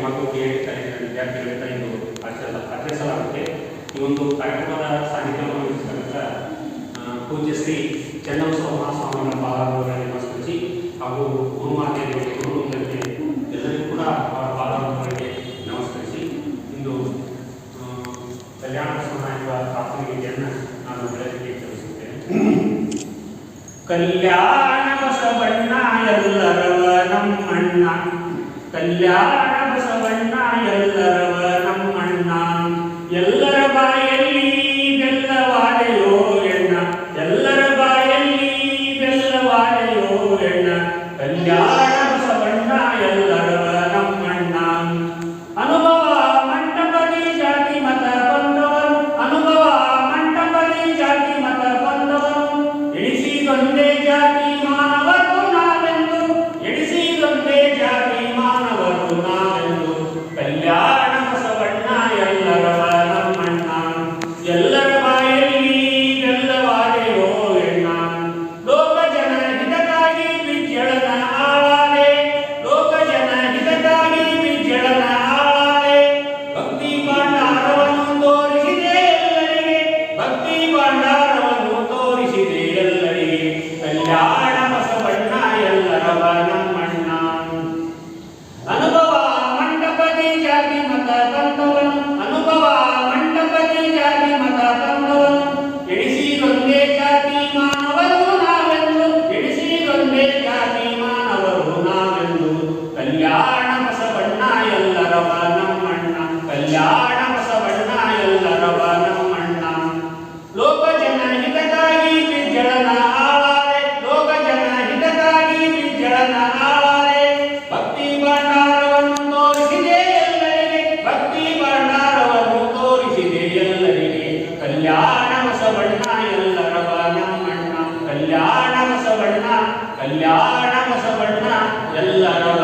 ಹಾಗೂ BEd ವಿದ್ಯಾರ್ಥಿಗಳಿಂದ ಇಂದು ಆಚರಿಸಲಾಗುತ್ತೆ. ಈ ಒಂದು ಕಾರ್ಯಕ್ರಮದ ಸಾನ್ನಿಧ್ಯವನ್ನು ವಹಿಸಿದಂಥ ಪೂಜ್ಯ ಶ್ರೀ ಚೆನ್ನಬಸವ ಮಹಾಸ್ವಾಮಿಗಳ ಪಾದಾರವಿಂದಗಳಿಗೆ ನಮಸ್ಕರಿಸಿ ಹಾಗೂ ಗುರುಮಾತೆಯವರಿಗೆ ಗುರುಗಳಿಗೆ ಎಲ್ಲರಿಗೂ ಕೂಡ ಅವರ ಪಾದಾರವಿಂದಗಳಿಗೆ ನಮಸ್ಕರಿಸಿ ಇಂದು ಕಲ್ಯಾಣ ಬಸವ ಎಂಬ ಪ್ರಾಥಮಿಕ ಗೀತೆಯನ್ನು ನಾನು ಬೆಳಗ್ಗೆ ತಿಳಿಸುತ್ತೇನೆ. ಕಲ್ಯಾಣ ಬಸವಣ್ಣ ಎಲ್ಲರವ ನಮ್ಮಣ್ಣ, ಕಲ್ಯಾಣ ಬಸವಣ್ಣ ಎಲ್ಲರವ ನಮ್ಮಣ್ಣ, ಎಲ್ಲರ ಬಾಯಲ್ಲಿ ಬೆಲ್ಲವಾಡೆಯೋ ಎಣ್ಣ, ಎಲ್ಲರ ಬಾಯಲ್ಲಿ ಬೆಲ್ಲವಾಡೆಯೋ ಎಣ್ಣ, ಕಲ್ಯಾಣ ಬಸವಣ್ಣ ಎಲ್ಲರವ ನಮ್ಮಣ್ಣ. ಅನುಭವ ಮಂಟಪದಿ ಜಾತಿ ಮತ ಬಂದವನು, ಅನುಭವ ಮಂಟಪದಿ ಜಾತಿ ಮತ ಬಂದವನು, ಎಣಿಸಿದೊಂದೇ ಜಾತಿ ಮಾನವರು ನಾವೆಂದು, ಎಣಿಸಿದೊಂದೇ ಜಾತಿ ಮಾನವರು ನಾವೆಂದು, ಕಲ್ಯಾಣ ಬಸವಣ್ಣ ಎಲ್ಲರವ ನಮ್ಮಣ್ಣ, ಎಲ್ಲರ ಬಾಯಲ್ಲಿ ಬೆಲ್ಲವಾಡೆಯೋ ಎಣ್ಣ. ಲೋಕ ಜನ ಹಿತಕ್ಕಾಗಿ ವಿಜ್ಜಳನ ಆಳಾದೆ, ಲೋಕ ಜನ ಹಿತಕ್ಕಾಗಿ ವಿಜ್ಜಳನ ಆಳಾದೆ, ಭಕ್ತಿ ಭಂಡಾರವನ್ನು ತೋರಿಸಿದೆ ಎಲ್ಲರಿಗೆ, ಭಕ್ತಿ ಭಂಡಾರವನ್ನು ತೋರಿಸಿದೆ ಎಲ್ಲರಿಗೆ, ಕಲ್ಯಾಣ ಬಸವಣ್ಣ ಎಲ್ಲರವ ನಮ್ಮಣ್ಣ. ಅನುಭವ ಮಂಟಪದಿ ಜಾತಿ ಮತ ಬಂದವನು, ಅನುಭವ ಮಂಟಪದಿ ಜಾತಿ ಮತ ಬಂದವನು, ಎಣಿಸಿದೊಂದೇ ಜಾತಿ ಮಾನವರು ನಾವೆಂದು, ಎಣಿಸಿದೊಂದೇ ಜಾತಿ ಮಾನವರು ನಾವೆಂದು, ಕಲ್ಯಾಣ ಬಸವಣ್ಣ ಎಲ್ಲರವ ನಮ್ಮಣ್ಣ, ಕಲ್ಯಾಣ ಬಸವಣ್ಣ ಎಲ್ಲರವ ನಮ್ಮಣ್ಣ. ಲೋಕ ಜನ ಹಿತಕ್ಕಾಗಿ ವಿಜ್ಜಳನ ಆಳಾದೆ, ಲೋಕ ಜನ ಹಿತಕ್ಕಾಗಿ ವಿಜ್ಜಳನ ಆಳಾದೆ, ಭಕ್ತಿ ಭಂಡಾರವನ್ನು ತೋರಿಸಿದೆ ಎಲ್ಲರಿಗೆ, ಭಕ್ತಿ ಭಂಡಾರವನ್ನು ತೋರಿಸಿದೆ ಎಲ್ಲರಿಗೆ, ಕಲ್ಯಾಣ ಬಸವಣ್ಣ ಎಲ್ಲರವ ನಮ್ಮಣ್ಣ, ಕಲ್ಯಾಣ ಬಸವಣ್ಣ, ಕಲ್ಯಾಣ ಬಸವಣ್ಣ ಎಲ್ಲರವ